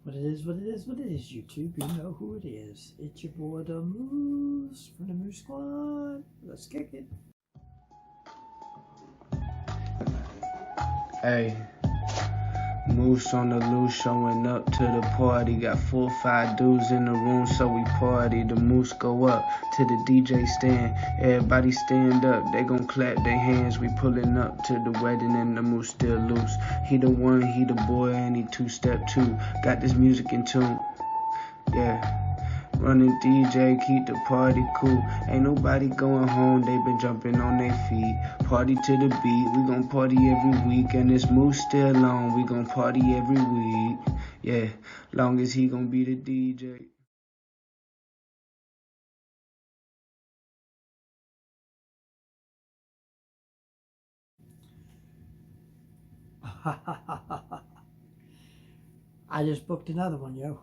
What it is, what it is, what it is, YouTube. You know who it is. It's your boy, the Moose, from the Moose Squad. Let's kick it. Hey, Moose on the loose, showing up to the party. Got 4 or 5 dudes in the room, so we party. The Moose go up to the DJ stand. Everybody stand up, they gon' clap their hands. We pulling up to the wedding and the Moose still loose. He the one, he the boy, and he 2-step too. Got this music in tune, yeah. Running DJ, keep the party cool. Ain't nobody going home, they been jumping on their feet. Party to the beat, we gon' party every week. And this Moose still on, we gon' party every week. Yeah, long as he gon' be the DJ. I just booked another one, yo.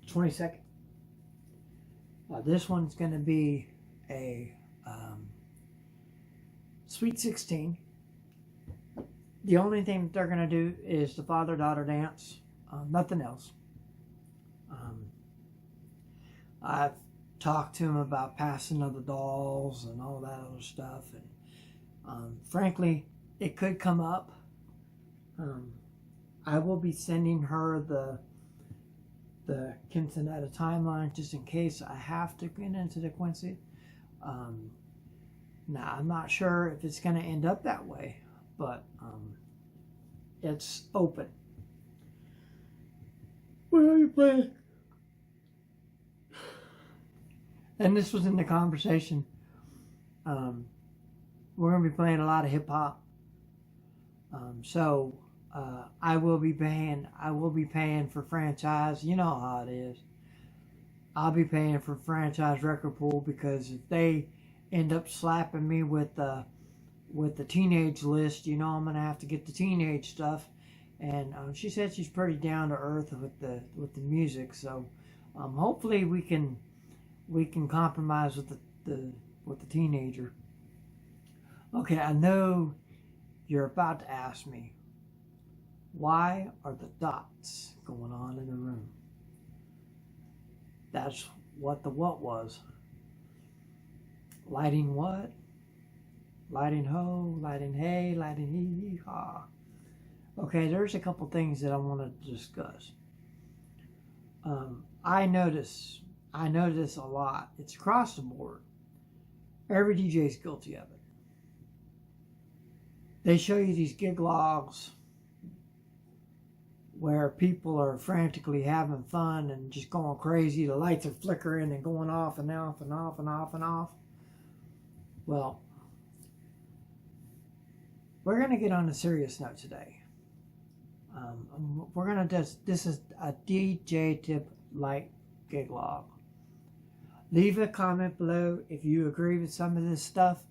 22nd. This one's going to be a Sweet 16. The only thing that they're going to do is the father-daughter dance. Nothing else. I've talked to him about passing of the dolls and all that other stuff. And frankly, it could come up. I will be sending her the Quinceanera timeline just in case I have to get into the Quincy. Now, I'm not sure if it's going to end up that way, but it's open. What are you playing? And this was in the conversation. We're going to be playing a lot of hip hop. So I will be paying for franchise. You know how it is. I'll be paying for franchise record pool, because if they end up slapping me with the teenage list, you know I'm gonna have to get the teenage stuff. And she said she's pretty down to earth with the music. So hopefully we can compromise with the teenager. Okay, I know you're about to ask me, why are the dots going on in the room? That's what the what was. Lighting what? Lighting ho, lighting hey, lighting hee hee ha. Okay, there's a couple things that I want to discuss. I notice a lot. It's across the board. Every DJ is guilty of it. They show you these gig logs where people are frantically having fun and just going crazy. The lights are flickering and going off and off and off and off and off. Well, we're going to get on a serious note today. We're going to this is a DJ tip light gig log. Leave a comment below if you agree with some of this stuff.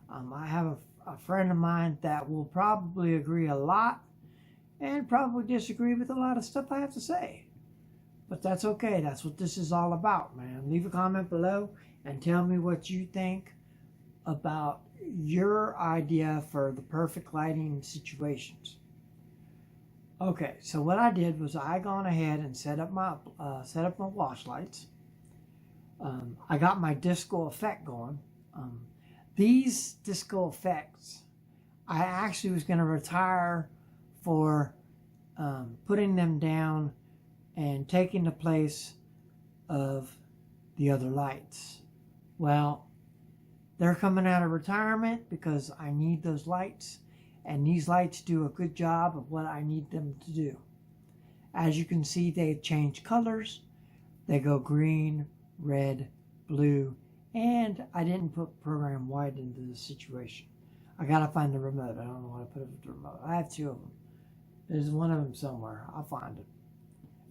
I have a friend of mine that will probably agree a lot and probably disagree with a lot of stuff I have to say. But that's okay. That's what this is all about, man. Leave a comment below and tell me what you think about your idea for the perfect lighting situations. Okay, so what I did was I gone ahead and set up my wash lights. I got my disco effect going. These disco effects, I actually was going to retire for putting them down and taking the place of the other lights. Well, they're coming out of retirement because I need those lights, and these lights do a good job of what I need them to do. As you can see, they've changed colors. They go green, red, blue, and I didn't put program white into the situation. I gotta find the remote. I don't know how to put it with the remote. I have 2 of them. There's one of them somewhere. I'll find it.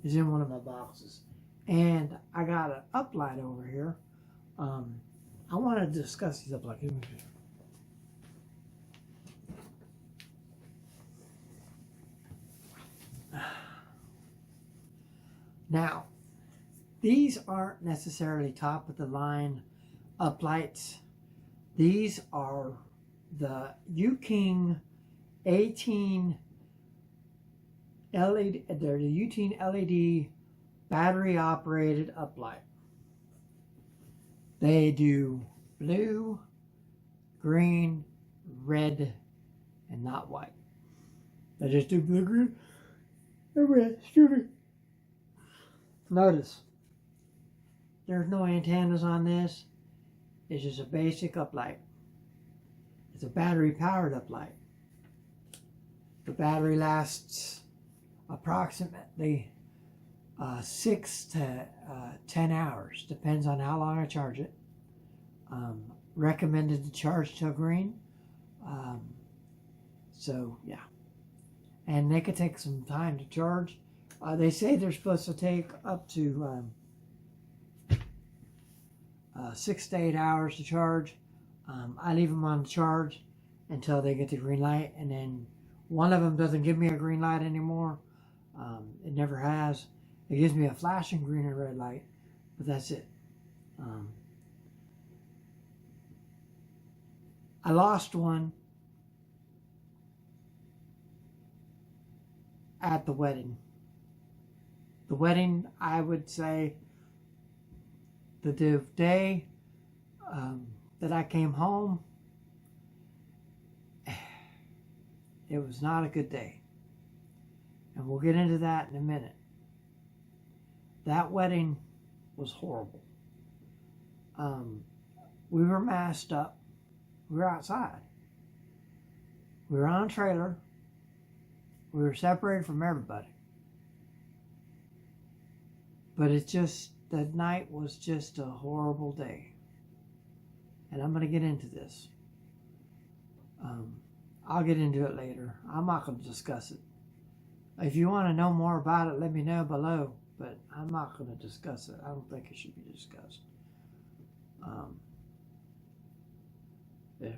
It's in one of my boxes. And I got an uplight over here. I want to discuss these uplights. Now, these aren't necessarily top of the line uplights. These are the U-King 18 LED, they're the Uteen LED battery operated uplight. They do blue, green, red, and not white. They just do blue, green, and red. Excuse me. Notice, there's no antennas on this. It's just a basic uplight. It's a battery powered uplight. The battery lasts approximately 6 to 10 hours. Depends on how long I charge it. Recommended to charge till green. So yeah. And they could take some time to charge. They say they're supposed to take up to 6 to 8 hours to charge. I leave them on charge until they get the green light, and then one of them doesn't give me a green light anymore. It never has. It gives me a flashing green and red light, but that's it. I lost one at the wedding. The wedding, I would say, the day that I came home, it was not a good day. And we'll get into that in a minute. That wedding was horrible. We were masked up. We were outside. We were on a trailer. We were separated from everybody. But it's just, that night was just a horrible day. And I'm going to get into this. I'll get into it later. I'm not going to discuss it. If you want to know more about it, let me know below. But I'm not going to discuss it. I don't think it should be discussed. Yeah.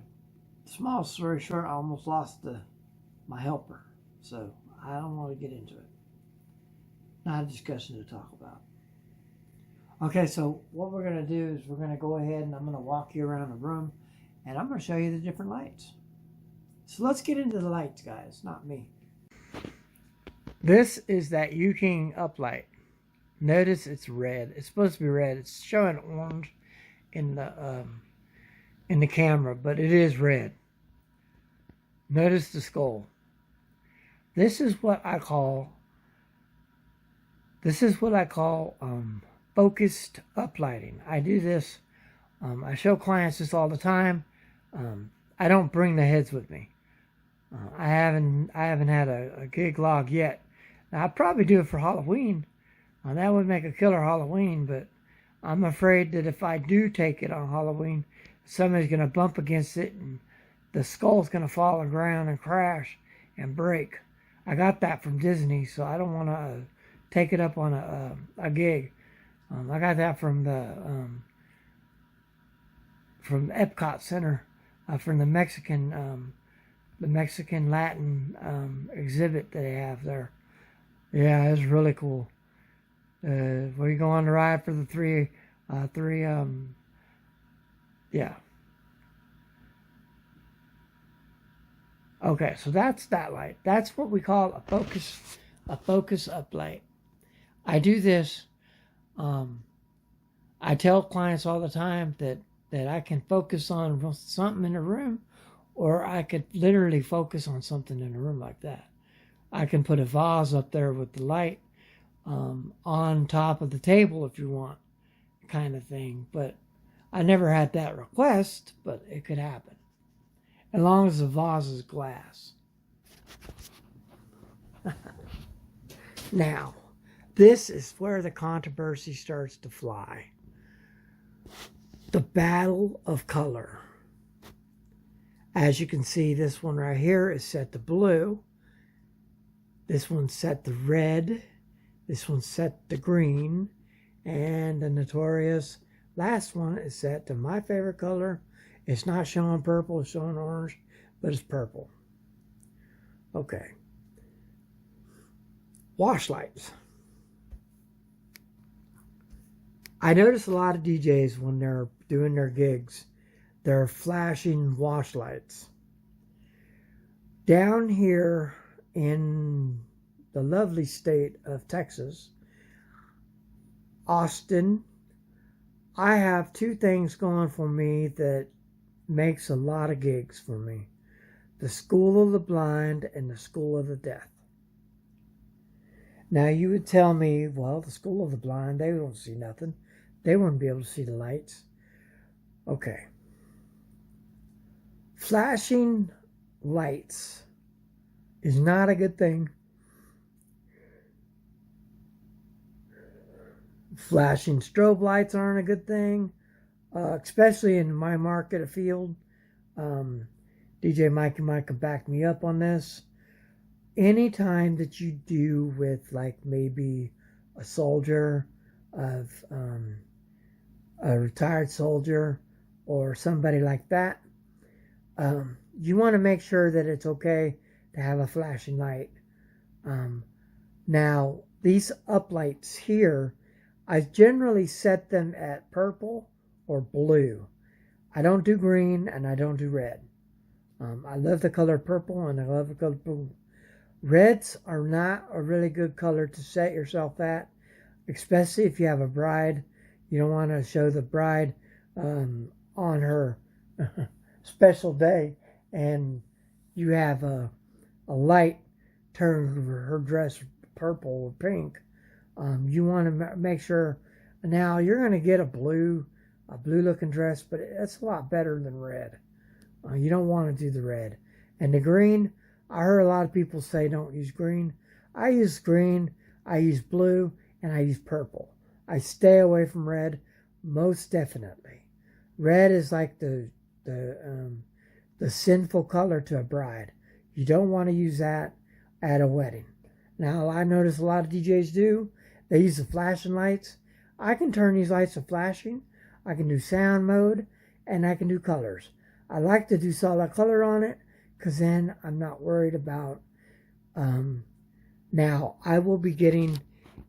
Small story short, I almost lost my helper. So I don't want to get into it. Not a discussion to talk about. Okay, so what we're going to do is we're going to go ahead and I'm going to walk you around the room and I'm going to show you the different lights. So let's get into the lights, guys, not me. This is that Uteen uplight. Notice it's red. It's supposed to be red. It's showing orange in the camera, but it is red. Notice the skull. This is what I call focused uplighting. I do this. I show clients this all the time. I don't bring the heads with me. I haven't had a gig log yet. Now, I'd probably do it for Halloween. That would make a killer Halloween, but I'm afraid that if I do take it on Halloween, somebody's going to bump against it and the skull's going to fall on the ground and crash and break. I got that from Disney, so I don't want to take it up on a gig. I got that from Epcot Center, from the Mexican Latin exhibit that they have there. Yeah, it's really cool. We go on the ride for the three, yeah. Okay, so that's that light. That's what we call a focus uplight. I do this. I tell clients all the time that I can focus on something in the room, or I could literally focus on something in a room like that. I can put a vase up there with the light on top of the table if you want, kind of thing. But I never had that request, but it could happen. As long as the vase is glass. Now, this is where the controversy starts to fly. The battle of color. As you can see, this one right here is set to blue. This one's set to red. This one's set to green. And the notorious last one is set to my favorite color. It's not showing purple, it's showing orange, but it's purple. Okay. Wash lights. I notice a lot of DJs when they're doing their gigs, they're flashing wash lights. Down here in the lovely state of Texas, Austin, I have two things going for me that makes a lot of gigs for me. The School of the Blind and the School of the Deaf. Now you would tell me, well, the School of the Blind, they don't see nothing. They wouldn't be able to see the lights. Okay. Flashing lights is not a good thing. Flashing strobe lights aren't a good thing, especially in my market of field. DJ Mikey Mike can back me up on this. Anytime that you do with like maybe a soldier of a retired soldier or somebody like that, you want to make sure that it's okay to have a flashing light. Now, these uplights here, I generally set them at purple or blue. I don't do green and I don't do red. I love the color purple and I love the color blue. Reds are not a really good color to set yourself at, especially if you have a bride. You don't want to show the bride on her special day and you have a light turn her dress purple or pink. You want to make sure. Now you're going to get a blue looking dress, but it's a lot better than red. You don't want to do the red. And the green, I heard a lot of people say don't use green. I use green, I use blue, and I use purple. I stay away from red, most definitely. Red is like the sinful color to a bride. You don't want to use that at a wedding. Now, I notice a lot of DJs do. They use the flashing lights. I can turn these lights to flashing. I can do sound mode, and I can do colors. I like to do solid color on it, because then I'm not worried about... Now, I will be getting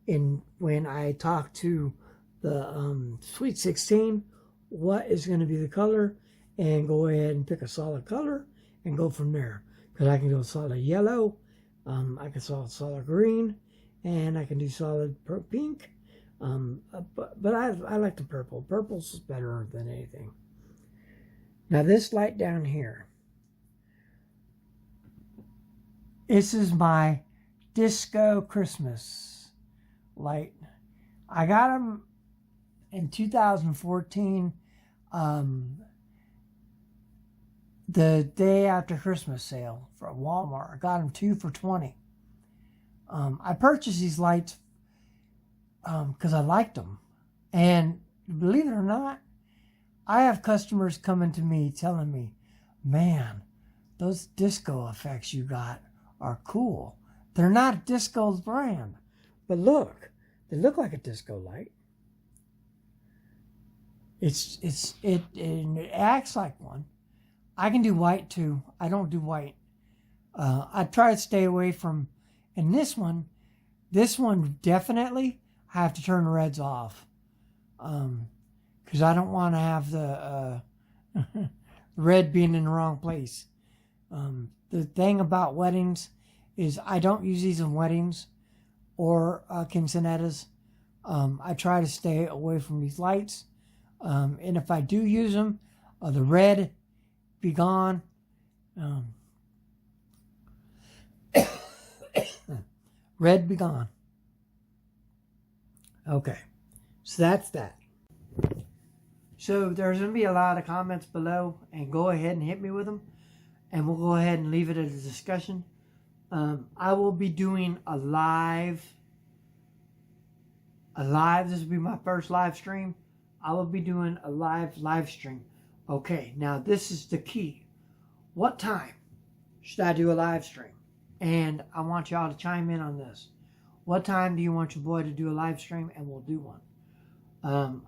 in, when I talk to the Sweet 16, what is going to be the color, and go ahead and pick a solid color, and go from there. Because I can go solid yellow, I can solid green, and I can do solid pink. But I like the purple. Purple's better than anything. Now this light down here. This is my Disco Christmas light. I got them in 2014, the day after Christmas sale from Walmart. I got them 2 for $20. I purchased these lights because I liked them. And believe it or not, I have customers coming to me telling me, man, those disco effects you got are cool. They're not a disco brand, but look, they look like a disco light. It acts like one. I can do white too. I don't do white. I try to stay away from, and this one definitely I have to turn the reds off. Because I don't want to have the red being in the wrong place. The thing about weddings is I don't use these in weddings or quinceaneras. I try to stay away from these lights. And if I do use them, the red be gone. Red be gone. Okay, so that's that. So there's going to be a lot of comments below, and go ahead and hit me with them, and we'll go ahead and leave it as a discussion. I will be doing a live. This will be my first live stream. I will be doing a live stream. Okay, now this is the key. What time should I do a live stream? And I want y'all to chime in on this. What time do you want your boy to do a live stream? And we'll do one.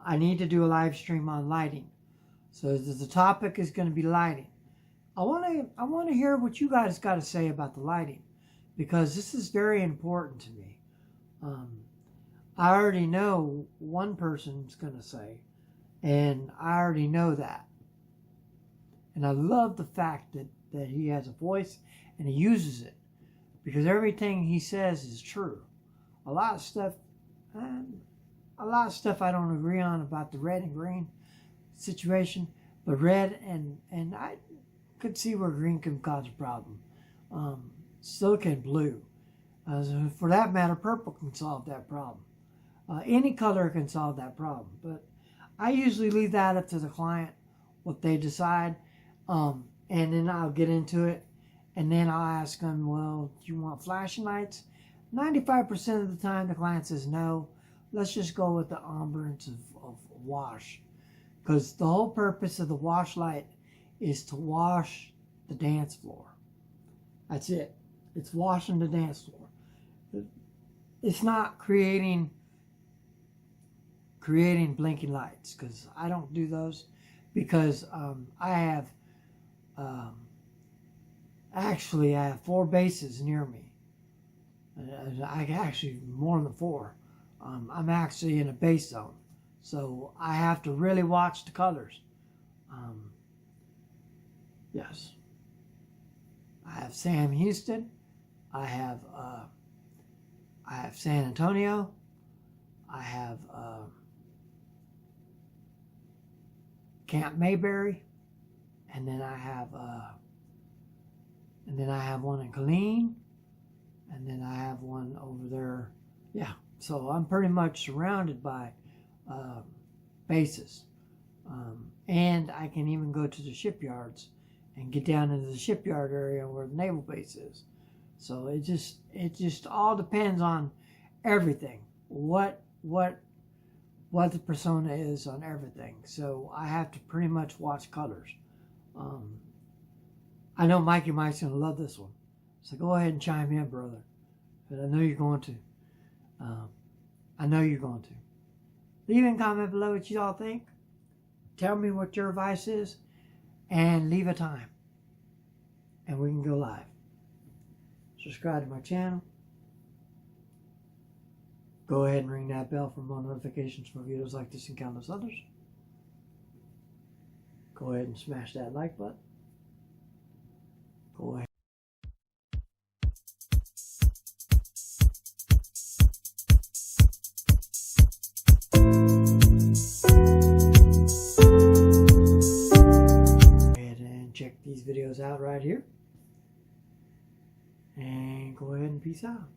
I need to do a live stream on lighting. So the topic is going to be lighting. I want to hear what you guys got to say about the lighting, because this is very important to me. I already know one person's going to say, and I already know that. And I love the fact that he has a voice and he uses it. because everything he says is true. A lot of stuff I don't agree on about the red and green situation, but red and I could see where green can cause a problem. So can blue. For that matter, purple can solve that problem. Any color can solve that problem, but I usually leave that up to the client, what they decide, and then I'll get into it, and then I'll ask them, well, do you want flashing lights? 95% of the time, the client says no. Let's just go with the ombrance of wash, because the whole purpose of the wash light is to wash the dance floor. That's it. It's washing the dance floor. It's not creating blinking lights, because I don't do those, because I have actually I have 4 bases near me. I actually more than 4. I'm actually in a base zone, so I have to really watch the colors. Yes, I have Sam Houston. I have San Antonio. I have Camp Mayberry, and then I have one in Killeen, and then I have one over there. Yeah, so I'm pretty much surrounded by bases, and I can even go to the shipyards and get down into the shipyard area where the naval base is. So it just all depends on everything. What the persona is on everything. So I have to pretty much watch colors. I know Mikey Mike's going to love this one. So go ahead and chime in, brother. But I know you're going to. I know you're going to. Leave a comment below what you all think. Tell me what your advice is. And leave a time. And we can go live. Subscribe to my channel. Go ahead and ring that bell for more notifications for videos like this and countless others. Go ahead and smash that like button. Go ahead. Go ahead and check these videos out right here. And go ahead and peace out.